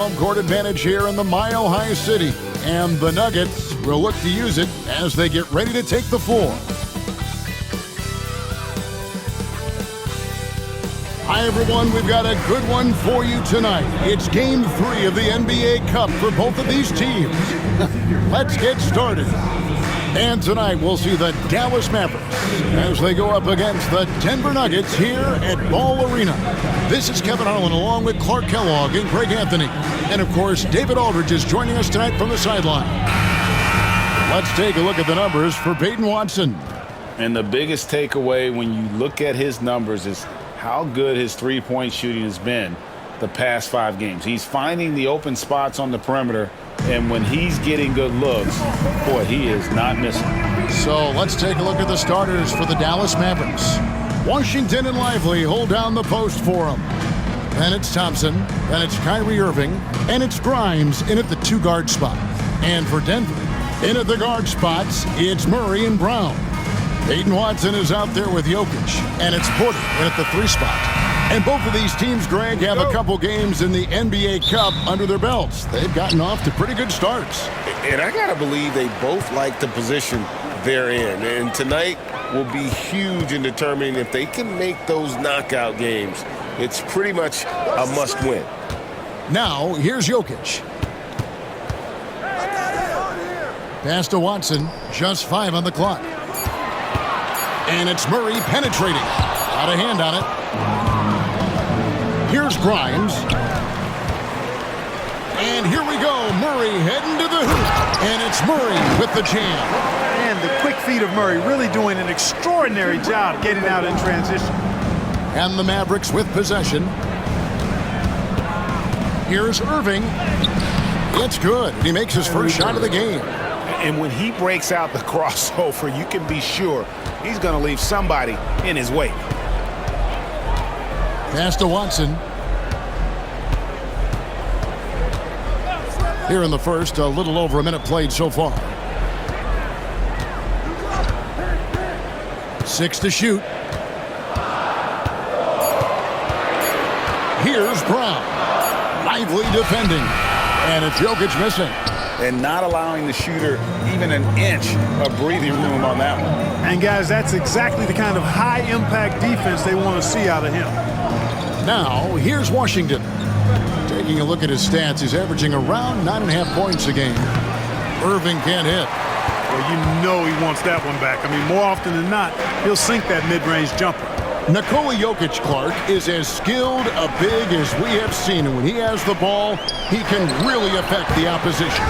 Home court advantage here in the Mile High City, and the Nuggets will look to use it as they get ready to take the floor. Hi everyone, we've got a good one for you tonight. It's Game 3 of the NBA Cup for both of these teams. Let's get started. And tonight we'll see the Dallas Mavericks as they go up against the Denver Nuggets here at Ball Arena. This is Kevin Harlan along with Clark Kellogg and Greg Anthony. And of course, David Aldridge is joining us tonight from the sideline. Let's take a look at the numbers for Peyton Watson. And the biggest takeaway when you look at his numbers is how good his three-point shooting has been the past 5 games. He's finding the open spots on the perimeter, and when he's getting good looks, boy, he is not missing. So let's take a look at the starters for the Dallas Mavericks. Washington and Lively hold down the post for him. Then it's Thompson, then it's Kyrie Irving, and it's Grimes in at the 2-guard spot. And for Denver, in at the guard spots, it's Murray and Brown. Peyton Watson is out there with Jokic, and it's Porter in at the 3 spot. And both of these teams, Greg, have a couple games in the NBA Cup under their belts. They've gotten off to pretty good starts. And I got to believe they both like the position they're in. And tonight will be huge in determining if they can make those knockout games. It's pretty much a must-win. Now, here's Jokic. Pass to Watson, just 5 on the clock. And it's Murray penetrating. Got a hand on it. Here's Grimes. And here we go. Murray heading to the hoop. And it's Murray with the jam. And the quick feet of Murray really doing an extraordinary job getting out in transition. And the Mavericks with possession. Here's Irving. It's good. He makes his first shot of the game. And when he breaks out the crossover, you can be sure he's going to leave somebody in his wake. Pass to Watson. Here in the first, a little over a minute played so far. 6 to shoot. Here's Brown. Lively defending. And it's Jokic missing. And not allowing the shooter even an inch of breathing room on that one. And guys, that's exactly the kind of high-impact defense they want to see out of him. Now, here's Washington. Taking a look at his stats, he's averaging around 9.5 points a game. Irving can't hit. Well, you know he wants that one back. I mean, more often than not, he'll sink that mid-range jumper. Nikola Jokic, Clark, is as skilled a big as we have seen. And when he has the ball, he can really affect the opposition.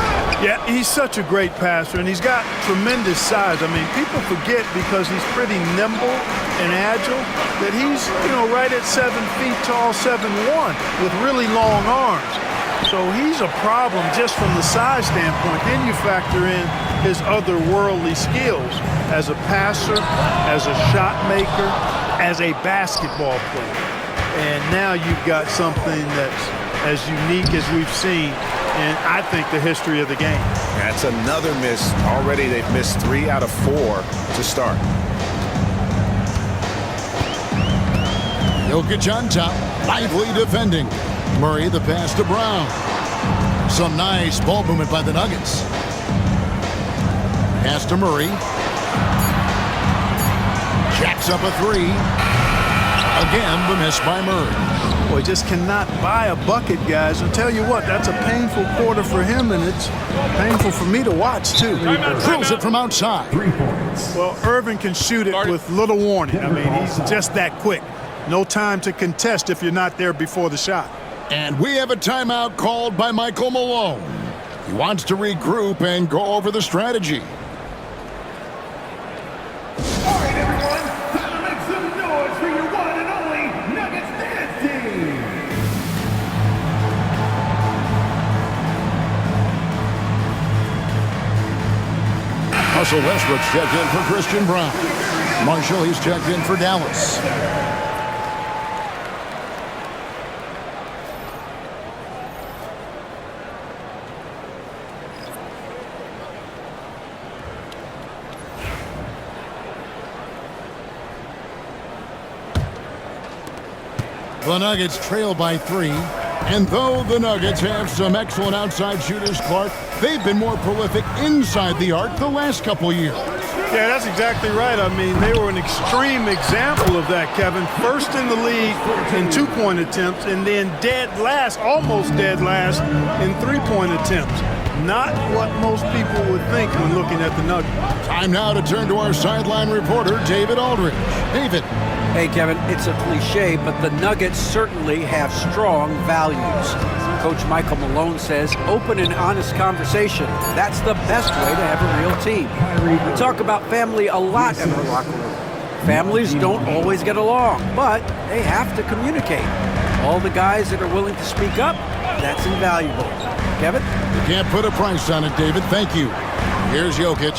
Yeah, he's such a great passer, and he's got tremendous size. I mean, people forget because he's pretty nimble and agile that he's, right at 7 feet tall, 7'1", with really long arms. So he's a problem just from the size standpoint. Then you factor in his otherworldly skills as a passer, as a shot maker, as a basketball player. And now you've got something that's as unique as we've seen in, I think, the history of the game. That's another miss. Already they've missed 3 out of 4 to start. Jokic on top, lively defending. Murray the pass to Brown. Some nice ball movement by the Nuggets. Pass to Murray. Jacks up a 3. Again, the miss by Murray. Boy, just cannot buy a bucket, guys. I'll tell you what, that's a painful quarter for him, and it's painful for me to watch, too. Drills it from outside. 3 points. Well, Irving can shoot it with little warning. I mean, he's just that quick. No time to contest if you're not there before the shot. And we have a timeout called by Michael Malone. He wants to regroup and go over the strategy. All right, everyone, time to make some noise for your one and only Nuggets dance team. Russell Westbrook's checked in for Christian Brown. Marshall, he's checked in for Dallas. The Nuggets trail by 3, And though the Nuggets have some excellent outside shooters, Clark, they've been more prolific inside the arc the last couple years. Yeah, that's exactly right. I mean, they were an extreme example of that, Kevin. First in the league in two-point attempts, and then dead last, almost dead last, in three-point attempts. Not what most people would think when looking at the Nuggets. Time now to turn to our sideline reporter, David Aldridge. David. Hey, Kevin, it's a cliche, but the Nuggets certainly have strong values. Coach Michael Malone says open and honest conversation. That's the best way to have a real team. We talk about family a lot in our locker room. Families don't always get along, but they have to communicate. All the guys that are willing to speak up, that's invaluable. Kevin? You can't put a price on it, David. Thank you. Here's Jokic.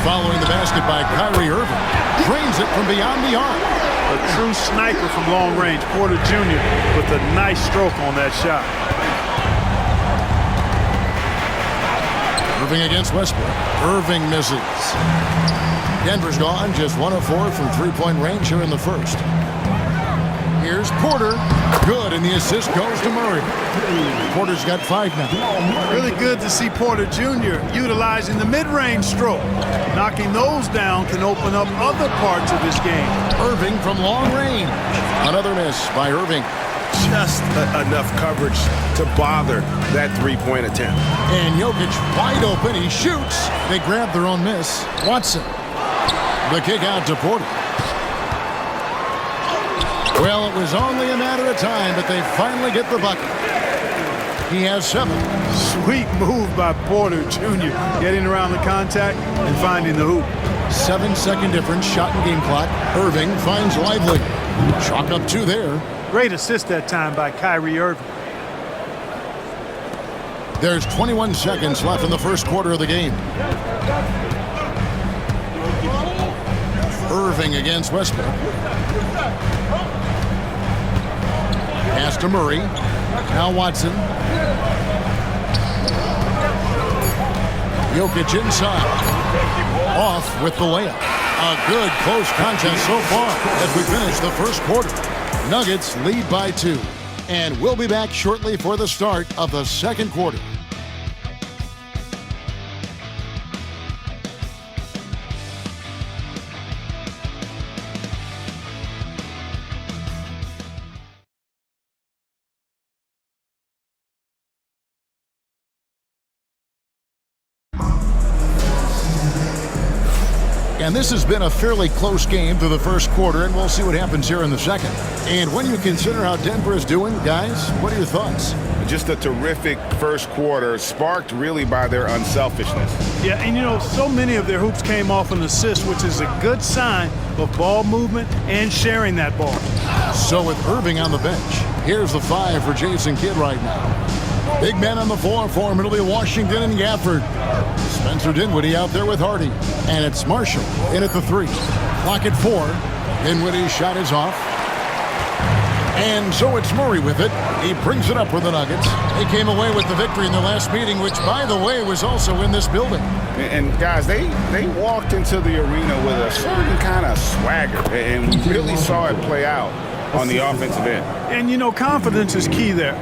Following the basket by Kyrie Irving. Drains it from beyond the arc. A true sniper from long range, Porter Jr. with a nice stroke on that shot. Irving against Westbrook. Irving misses. Denver's gone just 1 of 4 from three-point range here in the first. Here's Porter. Good, and the assist goes to Murray. Porter's got 5 now. Really good to see Porter Jr. utilizing the mid-range stroke. Knocking those down can open up other parts of his game. Irving from long range. Another miss by Irving. Just enough coverage to bother that three-point attempt. And Jokic wide open. He shoots. They grab their own miss. Watson. The kick out to Porter. Well, it was only a matter of time, but they finally get the bucket. He has 7. Sweet move by Porter Jr. Getting around the contact and finding the hoop. 7-second difference, shot and game clock. Irving finds Lively. Chalk up 2 there. Great assist that time by Kyrie Irving. There's 21 seconds left in the first quarter of the game. Irving against Westbrook. Pass to Murray. Now Watson. Jokic inside. Off with the layup. A good close contest so far as we finish the first quarter. Nuggets lead by 2. And we'll be back shortly for the start of the second quarter. And this has been a fairly close game through the first quarter, and we'll see what happens here in the second. And when you consider how Denver is doing, guys, what are your thoughts? Just a terrific first quarter, sparked really by their unselfishness. Yeah, and you know, so many of their hoops came off an assist, which is a good sign of ball movement and sharing that ball. So with Irving on the bench, here's the 5 for Jason Kidd right now. Big men on the floor for him. It'll be Washington and Gafford. Spencer Dinwiddie out there with Hardy. And it's Marshall in at the 3. Clock at 4. Dinwiddie's shot is off. And so it's Murray with it. He brings it up for the Nuggets. They came away with the victory in their last meeting, which, by the way, was also in this building. And guys, they walked into the arena with a certain kind of swagger, and we really saw it play out on the offensive end. And, you know, confidence is key there.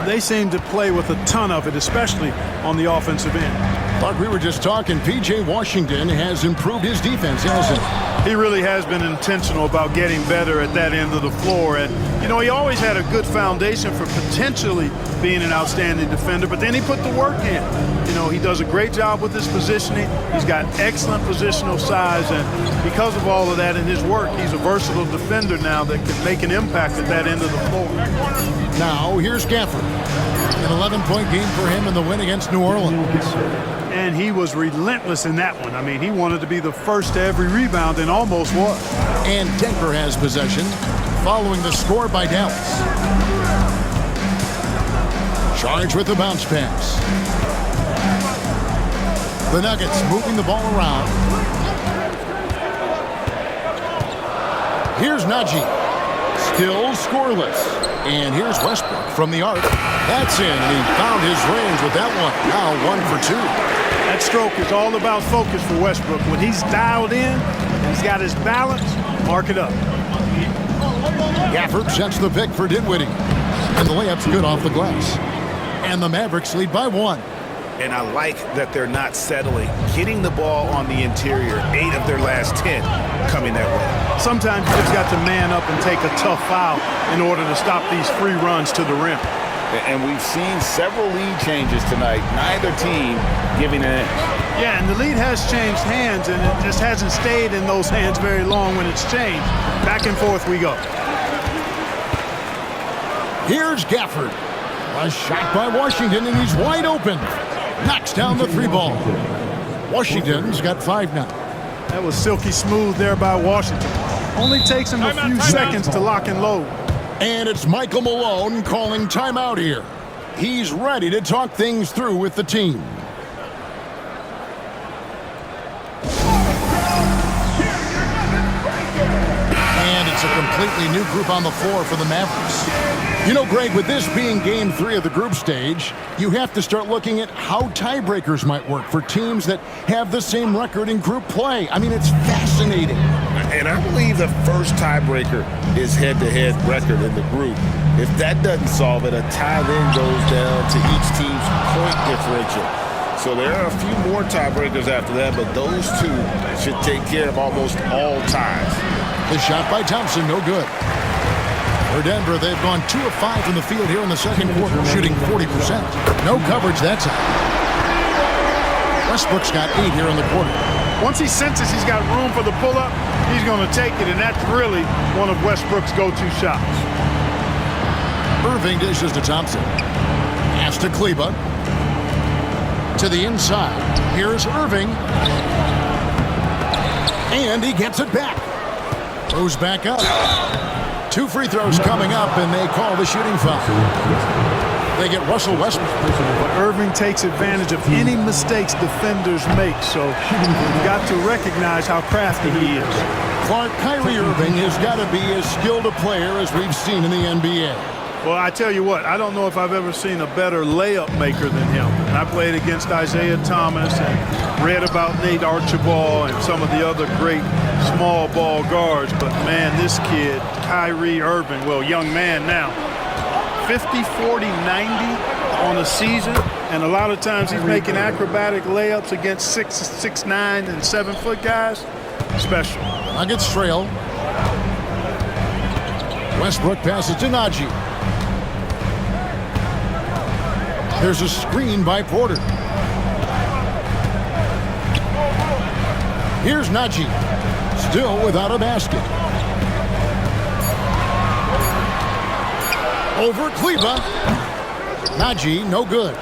They seem to play with a ton of it, especially on the offensive end. Like we were just talking, P.J. Washington has improved his defense, hasn't he? He really has been intentional about getting better at that end of the floor. And, you know, he always had a good foundation for potentially being an outstanding defender, but then he put the work in. You know, he does a great job with his positioning. He's got excellent positional size, and because of all of that in his work, he's a versatile defender now that can make an impact at that end of the floor. Now, here's Gafford. An 11-point game for him in the win against New Orleans. And he was relentless in that one. I mean, he wanted to be the first to every rebound and almost was. And Denver has possession following the score by Dallas. Charged with the bounce pass. The Nuggets moving the ball around. Here's Najee. Still scoreless. And here's Westbrook from the arc. That's in, and he found his range with that one. Now 1 for 2. That stroke is all about focus for Westbrook. When he's dialed in, he's got his balance, mark it up. Gafford sets the pick for Dinwiddie. And the layup's good off the glass. And the Mavericks lead by 1. And I like that they're not settling. Getting the ball on the interior, 8 of their last 10 coming that way. Sometimes you just got to man up and take a tough foul in order to stop these free runs to the rim. And we've seen several lead changes tonight. Neither team giving an inch. Yeah, and the lead has changed hands, and it just hasn't stayed in those hands very long when it's changed. Back and forth we go. Here's Gafford. A shot by Washington, and he's wide open. Knocks down the 3 ball. Washington's got 5 now. That was silky smooth there by Washington. Only takes him a few seconds to lock and load. And it's Michael Malone calling timeout here. He's ready to talk things through with the team. And it's a completely new group on the floor for the Mavericks. You know, Greg, with this being game 3 of the group stage, you have to start looking at how tiebreakers might work for teams that have the same record in group play. I mean, it's fascinating. And I believe the first tiebreaker is head-to-head record in the group. If that doesn't solve it, a tie then goes down to each team's point differential. So there are a few more tiebreakers after that, but those 2 should take care of almost all ties. The shot by Thompson, no good. For Denver, they've gone 2 of 5 from the field here in the second quarter, shooting 40%. No coverage that time. Westbrook's got 8 here in the quarter. Once he senses he's got room for the pull-up, he's going to take it, and that's really one of Westbrook's go-to shots. Irving dishes to Thompson. Pass to Kleba. To the inside. Here's Irving. And he gets it back. Goes back up. 2 free throws coming up, and they call the shooting foul. They get Russell Westbrook. But Irving takes advantage of any mistakes defenders make, so you've got to recognize how crafty he is. Clark, Kyrie Irving has got to be as skilled a player as we've seen in the NBA. Well, I tell you what, I don't know if I've ever seen a better layup maker than him. And I played against Isaiah Thomas and read about Nate Archibald and some of the other great small ball guards. But, man, this kid, Kyrie Irving, well, young man now, 50, 40, 90 on a season. And a lot of times he's making acrobatic layups against 6'9", and 7-foot guys. Special. Nuggets trail. Westbrook passes to Najee. There's a screen by Porter. Here's Najee. Still without a basket. Over Kleba. Najee, no good.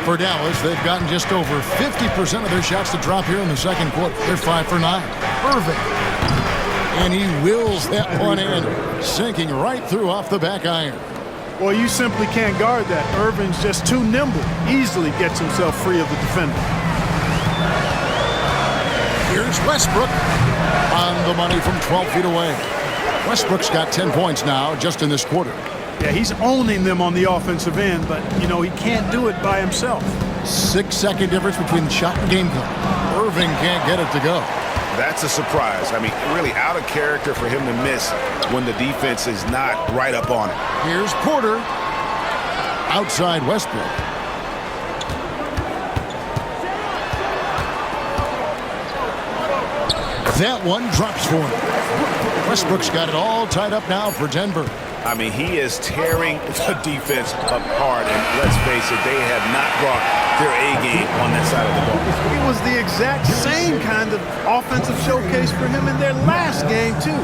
For Dallas, they've gotten just over 50% of their shots to drop here in the second quarter. They're 5 for 9. Irving. And he wills that one in, sinking right through off the back iron. Well, you simply can't guard that. Irving's just too nimble. Easily gets himself free of the defender. Here's Westbrook on the money from 12 feet away. Westbrook's got 10 points now just in this quarter. Yeah, he's owning them on the offensive end, but, you know, he can't do it by himself. 6-second difference between shot and game clock. Irving can't get it to go. That's a surprise. I mean, really out of character for him to miss when the defense is not right up on it. Here's Porter. Outside Westbrook. That one drops for him. Westbrook's got it all tied up now for Denver. I mean, he is tearing the defense apart, and let's face it, they have not brought their A game on that side of the ball. It was the exact same kind of offensive showcase for him in their last game, too.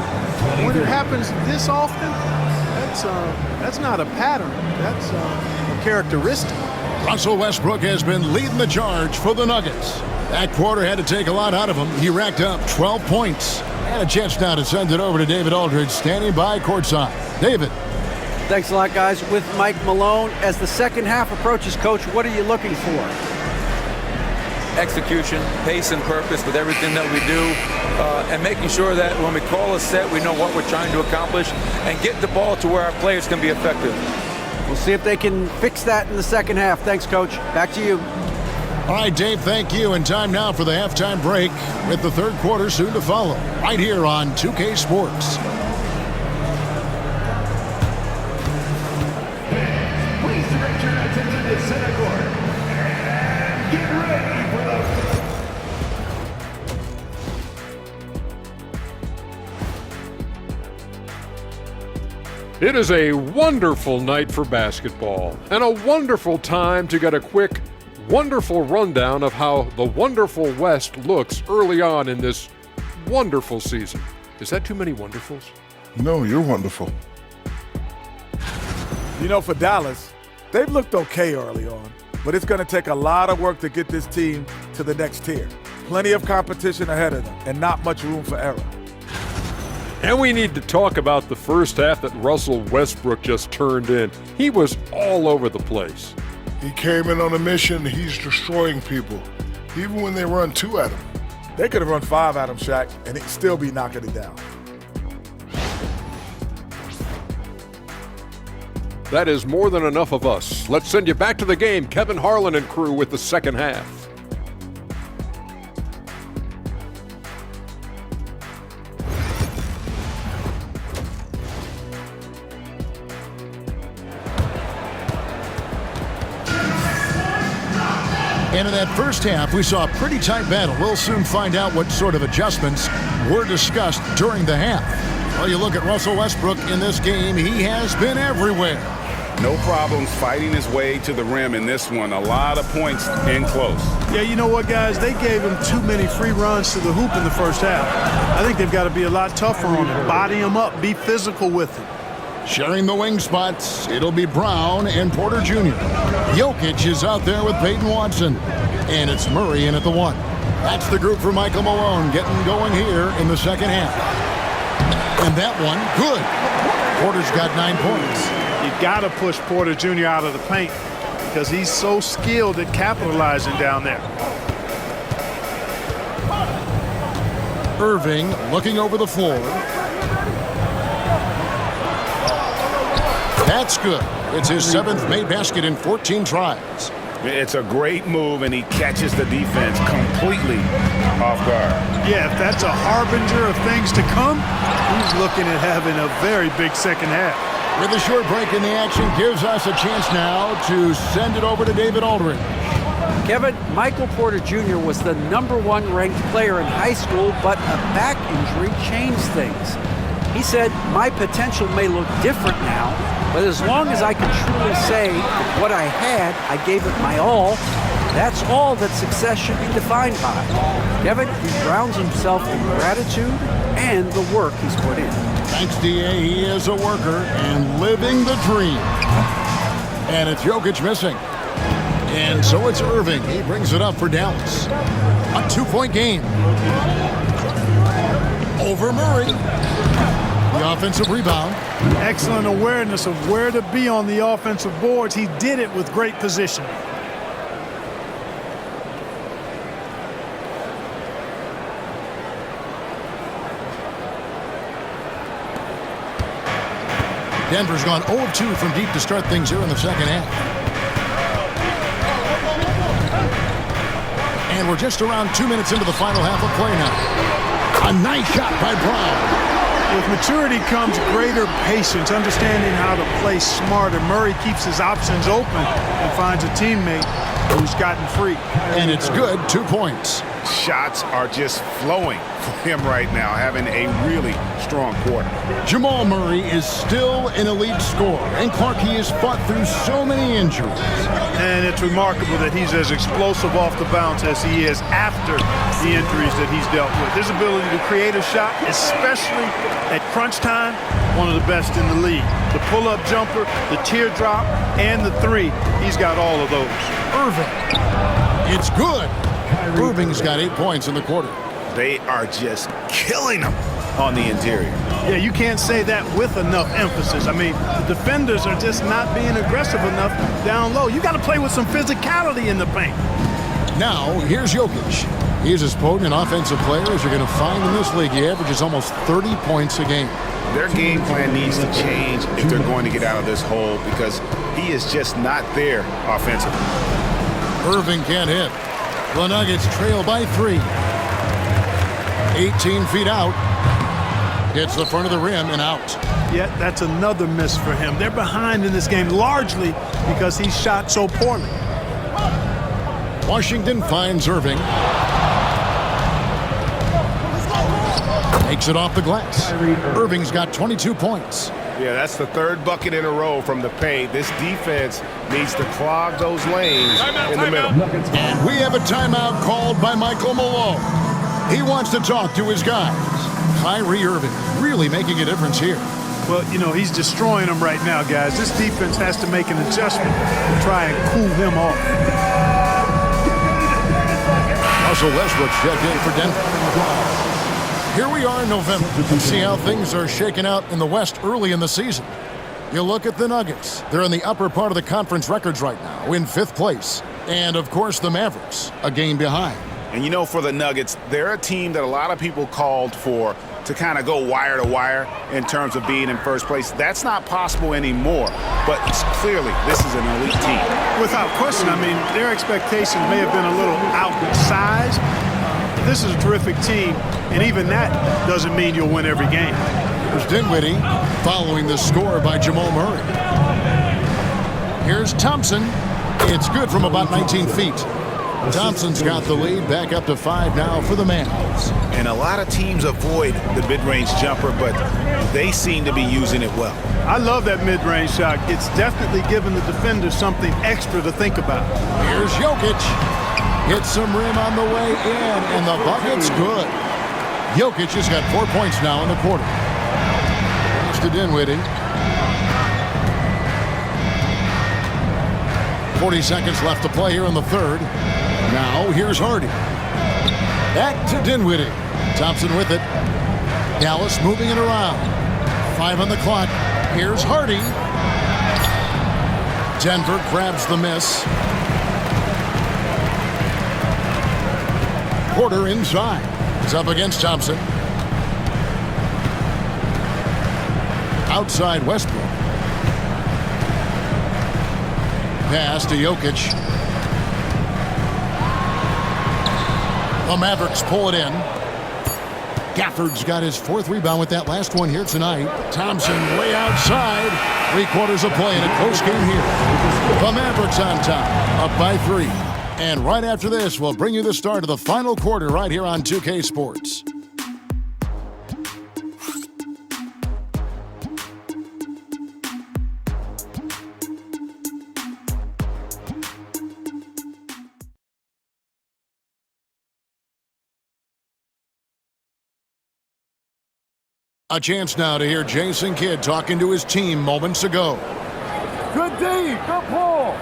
When it happens this often, that's not a pattern. That's a characteristic. Russell Westbrook has been leading the charge for the Nuggets. That quarter had to take a lot out of him. He racked up 12 points. And a chance now to send it over to David Aldridge, standing by courtside. David. Thanks a lot, guys. With Mike Malone, as the second half approaches, Coach, what are you looking for? Execution, pace, and purpose with everything that we do, and making sure that when we call a set, we know what we're trying to accomplish and get the ball to where our players can be effective. We'll see if they can fix that in the second half. Thanks, Coach. Back to you. All right, Dave, thank you. And time now for the halftime break with the third quarter soon to follow right here on 2K Sports. It is a wonderful night for basketball and a wonderful time to get a quick, wonderful rundown of how the wonderful West looks early on in this wonderful season. Is that too many wonderfuls? No, you're wonderful. You know, for Dallas, they've looked okay early on, but it's going to take a lot of work to get this team to the next tier. Plenty of competition ahead of them and not much room for error. And we need to talk about the first half that Russell Westbrook just turned in. He was all over the place. He came in on a mission. He's destroying people, even when they run 2 at him. They could have run 5 at him, Shaq, and he'd still be knocking it down. That is more than enough of us. Let's send you back to the game, Kevin Harlan and crew with the second half. And in that first half, we saw a pretty tight battle. We'll soon find out what sort of adjustments were discussed during the half. Well, you look at Russell Westbrook in this game, he has been everywhere. No problems fighting his way to the rim in this one. A lot of points in close. Yeah, you know what, guys? They gave him too many free runs to the hoop in the first half. I think they've got to be a lot tougher on him. Body him up. Be physical with him. Sharing the wing spots, it'll be Brown and Porter Jr. Jokic is out there with Peyton Watson. And it's Murray in at the 1. That's the group for Michael Malone getting going here in the second half. And that one, good. Porter's got 9 points. You got to push Porter Jr. out of the paint because he's so skilled at capitalizing down there. Irving looking over the floor. That's good. It's his 7th made basket in 14 tries. It's a great move, and he catches the defense completely off guard. Yeah, if that's a harbinger of things to come, he's looking at having a very big second half. With a short break in the action, gives us a chance now to send it over to David Aldridge. Kevin, Michael Porter Jr. was the #1 ranked player in high school, but a back injury changed things. He said, "My potential may look different now, but as long as I can truly say that what I had, I gave it my all, that's all that success should be defined by." Kevin, he grounds himself in gratitude and the work he's put in. Thanks, D.A. He is a worker and living the dream. And it's Jokic missing. And so it's Irving. He brings it up for Dallas. A 2-point game. Over Murray. The offensive rebound. Excellent awareness of where to be on the offensive boards. He did it with great position. Denver's gone 0 of 2 from deep to start things here in the second half. And we're just around 2 minutes into the final half of play now. A nice shot by Brown. With maturity comes greater patience, understanding how to play smarter. Murray keeps his options open and finds a teammate who's gotten free. And it's good, 2 points. Shots are just flowing for him right now, having a really strong quarter. Jamal Murray is still an elite scorer, and Clark, he has fought through so many injuries. And it's remarkable that he's as explosive off the bounce as he is after the injuries that he's dealt with. His ability to create a shot, especially at crunch time, one of the best in the league. The pull-up jumper, the teardrop, and the 3, he's got all of those. Irving. It's good. Irving's got 8 points in the quarter. They are just killing them on the interior. Yeah, you can't say that with enough emphasis. I mean, the defenders are just not being aggressive enough down low. You got to play with some physicality in the paint. Now, here's Jokic. He's as potent an offensive player as you're going to find in this league. He averages almost 30 points a game. Their game plan needs to change if they're going to get out of this hole because he is just not there offensively. Irving can't hit. The Nuggets trail by 3. 18 feet out. Hits the front of the rim and out. Yeah, that's another miss for him. They're behind in this game largely because he shot so poorly. Washington finds Irving. Takes it off the glass. Irving's got 22 points. Yeah, that's the third bucket in a row from the paint. This defense needs to clog those lanes in the middle. And we have a timeout called by Michael Malone. He wants to talk to his guys. Kyrie Irving really making a difference here. Well, you know, he's destroying them right now, guys. This defense has to make an adjustment to try and cool him off. Russell Westbrook's checked in for Denver. Here we are in November. Let's see how things are shaking out in the West early in the season. You look at the Nuggets. They're in the upper part of the conference records right now, in 5th place. And, of course, the Mavericks, a game behind. And, you know, for the Nuggets, they're a team that a lot of people called for to kind of go wire to wire in terms of being in first place. That's not possible anymore. But clearly, this is an elite team. Without question, I mean, their expectations may have been a little outsized. This is a terrific team, and even that doesn't mean you'll win every game. Here's Dinwiddie following the score by Jamal Murray. Here's Thompson. It's good from about 19 feet. Thompson's got the lead, back up to 5 now for the Mavs. And a lot of teams avoid the mid-range jumper, but they seem to be using it well. I love that mid-range shot. It's definitely given the defenders something extra to think about. Here's Jokic. Hits some rim on the way in, and the bucket's good. Jokic has got 4 points now in the quarter. It's to Dinwiddie. 40 seconds left to play here in the third. Now, here's Hardy. Back to Dinwiddie. Thompson with it. Dallas moving it around. 5 on the clock. Here's Hardy. Denver grabs the miss. Porter inside. He's up against Thompson. Outside Westbrook. Pass to Jokic. The Mavericks pull it in. Gafford's got his 4th rebound with that last one here tonight. Thompson way outside. 3/4 of play in a close game here. The Mavericks on top, up by 3. And right after this, we'll bring you the start of the final quarter right here on 2K Sports. A chance now to hear Jason Kidd talking to his team moments ago. Good D, good pull.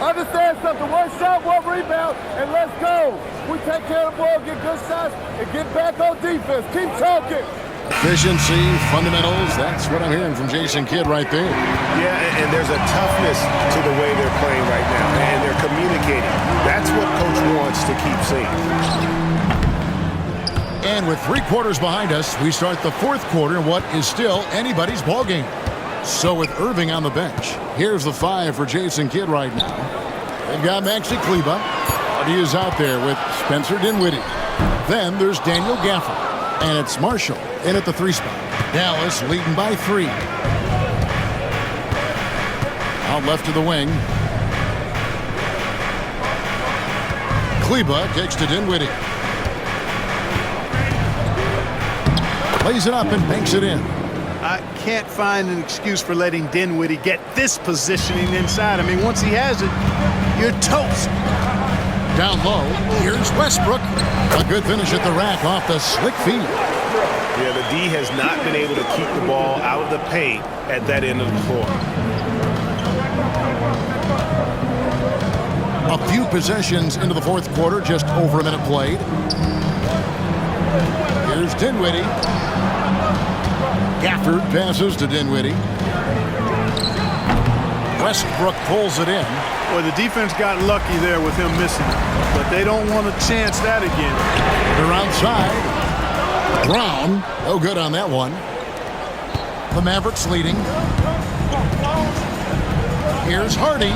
Understand something, 1 shot, 1 rebound, and let's go. We take care of the ball, get good shots, and get back on defense. Keep talking. Efficiency, fundamentals, that's what I'm hearing from Jason Kidd right there. Yeah, and there's a toughness to the way they're playing right now, and they're communicating. That's what Coach wants to keep seeing. And with 3/4 behind us, we start the 4th quarter in what is still anybody's ball game. So with Irving on the bench, here's the 5 for Jason Kidd right now. They've got Maxi Kleber. He is out there with Spencer Dinwiddie. Then there's Daniel Gafford. And it's Marshall in at the 3 spot. Dallas leading by 3. Out left to the wing. Kleber takes to Dinwiddie. Lays it up and banks it in. I can't find an excuse for letting Dinwiddie get this positioning inside. I mean, once he has it, you're toast. Down low, here's Westbrook. A good finish at the rack off the slick feet. Yeah, the D has not been able to keep the ball out of the paint at that end of the floor. A few possessions into the 4th quarter, just over a minute played. Here's Dinwiddie. Gafford passes to Dinwiddie. Westbrook pulls it in. Well, the defense got lucky there with him missing, but they don't want to chance that again. They're outside. Brown, no good on that one. The Mavericks leading. Here's Hardy.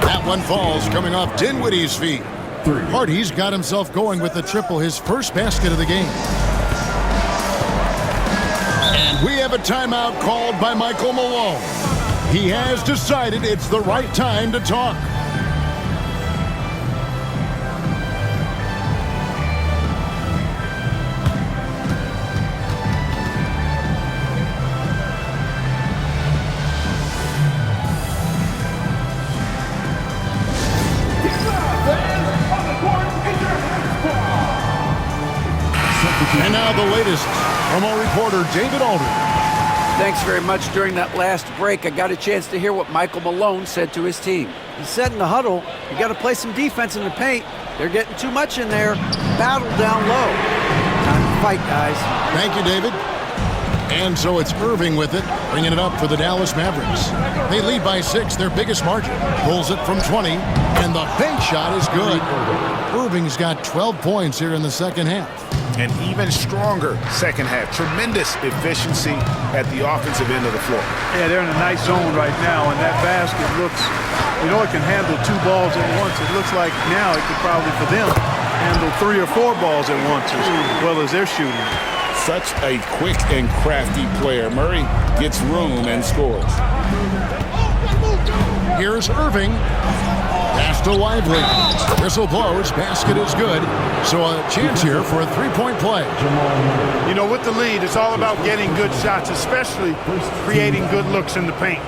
That one falls coming off Dinwiddie's feet. Hardy's got himself going with the triple, his first basket of the game. And we have a timeout called by Michael Malone. He has decided it's the right time to talk. And now the latest from our reporter, David Aldridge. Thanks very much. During that last break, I got a chance to hear what Michael Malone said to his team. He said in the huddle, you got to play some defense in the paint. They're getting too much in there. Battle down low. Time to fight, guys. Thank you, David. And so it's Irving with it, bringing it up for the Dallas Mavericks. They lead by 6, their biggest margin. Pulls it from 20, and the bank shot is good. Irving's got 12 points here in the second half. An even stronger second half. Tremendous efficiency at the offensive end of the floor. Yeah, they're in a nice zone right now, and that basket looks, you know, it can handle 2 balls at once. It looks like now it could probably, for them, handle 3 or 4 balls at once as well as they're shooting. Such a quick and crafty player. Murray gets room and scores. Here's Irving. Pass to Lively. Whistle blows. Basket is good. So a chance here for a 3-point play. You know, with the lead, it's all about getting good shots, especially creating good looks in the paint.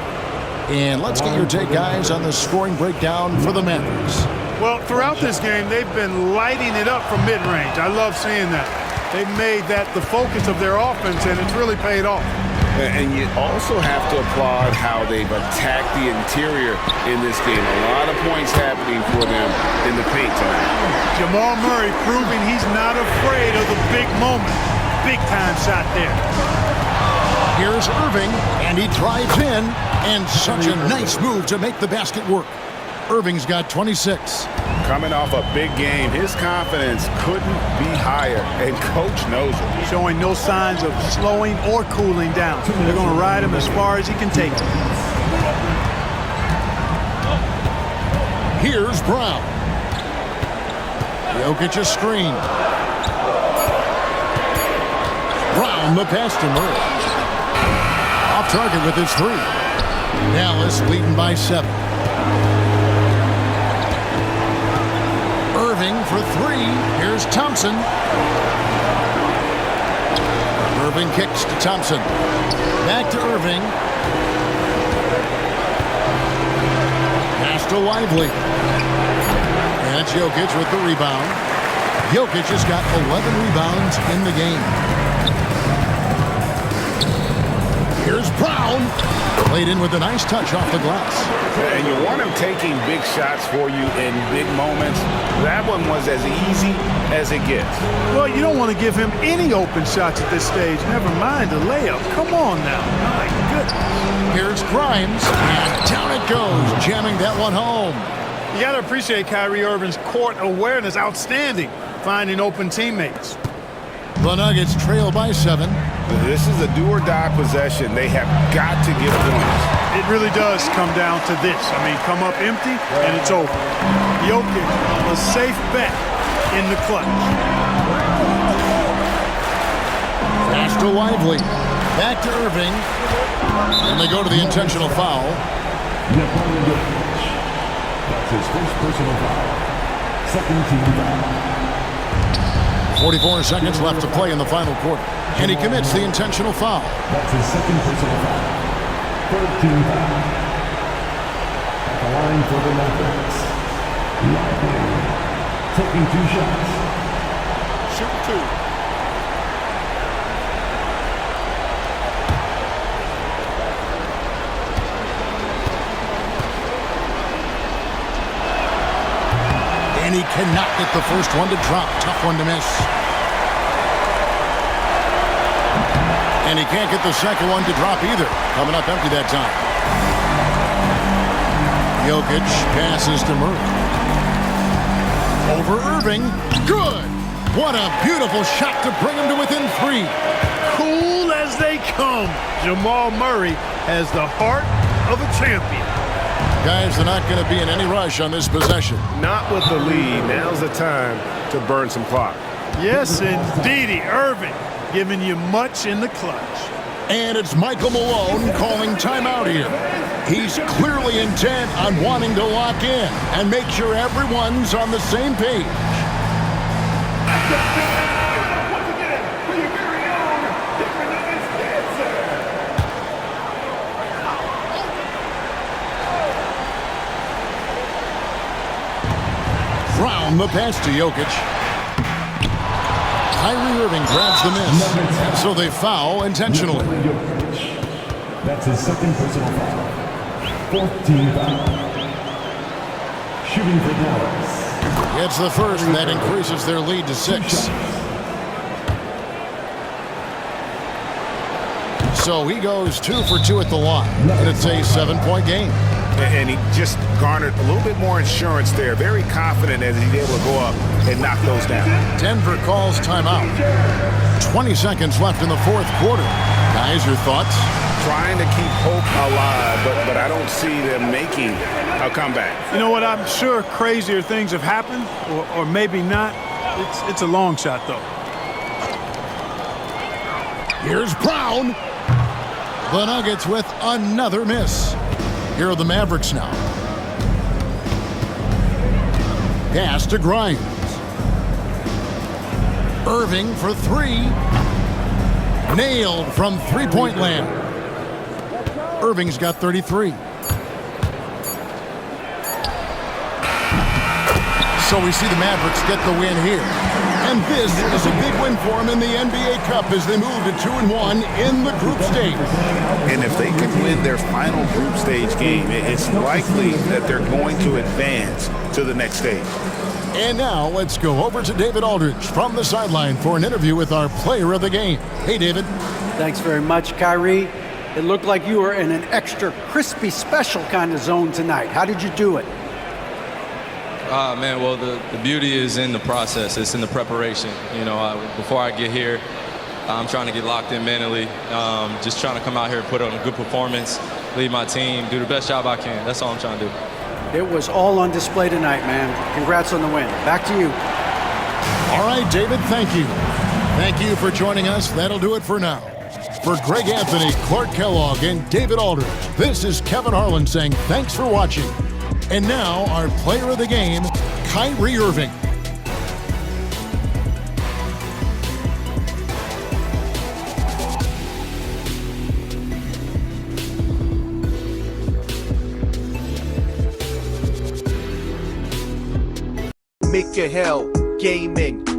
And let's get your take, guys, on the scoring breakdown for the Mavericks. Well, throughout this game, they've been lighting it up from mid-range. I love seeing that. They've made that the focus of their offense, and it's really paid off. And you also have to applaud how they've attacked the interior in this game. A lot of points happening for them in the paint tonight. Jamal Murray proving he's not afraid of the big moment. Big time shot there. Here's Irving, and he drives in, and such a nice move to make the basket work. Irving's got 26. Coming off a big game, his confidence couldn't be higher, and Coach knows it. Showing no signs of slowing or cooling down. They're going to ride him as far as he can take it. Here's Brown. Jokic's screen. Brown, the pass to Murray. Off target with his 3. Dallas leading by 7. Irving for 3. Here's Thompson. Irving kicks to Thompson. Back to Irving. Pass to Lively. And it's Jokic with the rebound. Jokic has got 11 rebounds in the game. Here's Brown. Played in with a nice touch off the glass. And you want him taking big shots for you in big moments. That one was as easy as it gets. Well, you don't want to give him any open shots at this stage. Never mind a layup. Come on now. My goodness. Here's Grimes. And down it goes, jamming that one home. You got to appreciate Kyrie Irving's court awareness. Outstanding. Finding open teammates. The Nuggets trail by 7. This is a do-or-die possession. They have got to get points. It really does come down to this. I mean, come up empty, and it's over. Jokic, a safe bet in the clutch. Pass to Lively. Back to Irving. And they go to the intentional foul. That's his first personal foul. Second team foul. 44 seconds left to play in the final quarter. And he commits the intentional foul. That's his second personal foul. Third team foul. At the line for the Mavericks. Lively. Taking 2 shots. Shoot 2. And he cannot get the first one to drop. Tough one to miss. And he can't get the second one to drop either. Coming up empty that time. Jokic passes to Murray. Over Irving. Good. What a beautiful shot to bring him to within 3. Cool as they come. Jamal Murray has the heart of a champion. Guys, they're not going to be in any rush on this possession. Not with the lead. Now's the time to burn some clock. Yes, indeedy. Irving giving you much in the clutch. And it's Michael Malone calling timeout here. He's clearly intent on wanting to lock in and make sure everyone's on the same page. Once again, for your very own Denver Nuggets dancer. Brown, the pass to Jokic. Kyrie Irving grabs the miss, and so they foul intentionally. That's his second personal foul. 4th team foul. Shooting for Dallas. It's the first, and that increases their lead to 6. So he goes 2 for 2 at the line, and it's a 7-point game. And he just garnered a little bit more insurance there. Very confident as he's able to go up and knock those down. Denver calls timeout. 20 seconds left in the 4th quarter. Guys, your thoughts? Trying to keep hope alive, but I don't see them making a comeback. You know what? I'm sure crazier things have happened, or maybe not. It's a long shot, though. Here's Brown. The Nuggets with another miss. Here are the Mavericks now. Pass to Grimes. Irving for 3. Nailed from three-point land. Irving's got 33. So we see the Mavericks get the win here. And this is a big win for them in the NBA Cup as they move to 2-1 in the group stage. And if they can win their final group stage game, it's likely that they're going to advance to the next stage. And now let's go over to David Aldridge from the sideline for an interview with our player of the game. Hey, David. Thanks very much, Kyrie. It looked like you were in an extra crispy special kind of zone tonight. How did you do it? Man, well, the beauty is in the process. It's in the preparation. You know, before I get here, I'm trying to get locked in mentally. Just trying to come out here, put on a good performance, lead my team, do the best job I can. That's all I'm trying to do. It was all on display tonight, man. Congrats on the win. Back to you. All right, David, thank you. Thank you for joining us. That'll do it for now. For Greg Anthony, Clark Kellogg, and David Aldridge, this is Kevin Harlan saying thanks for watching. And now, our player of the game, Kyrie Irving. Make your hell gaming.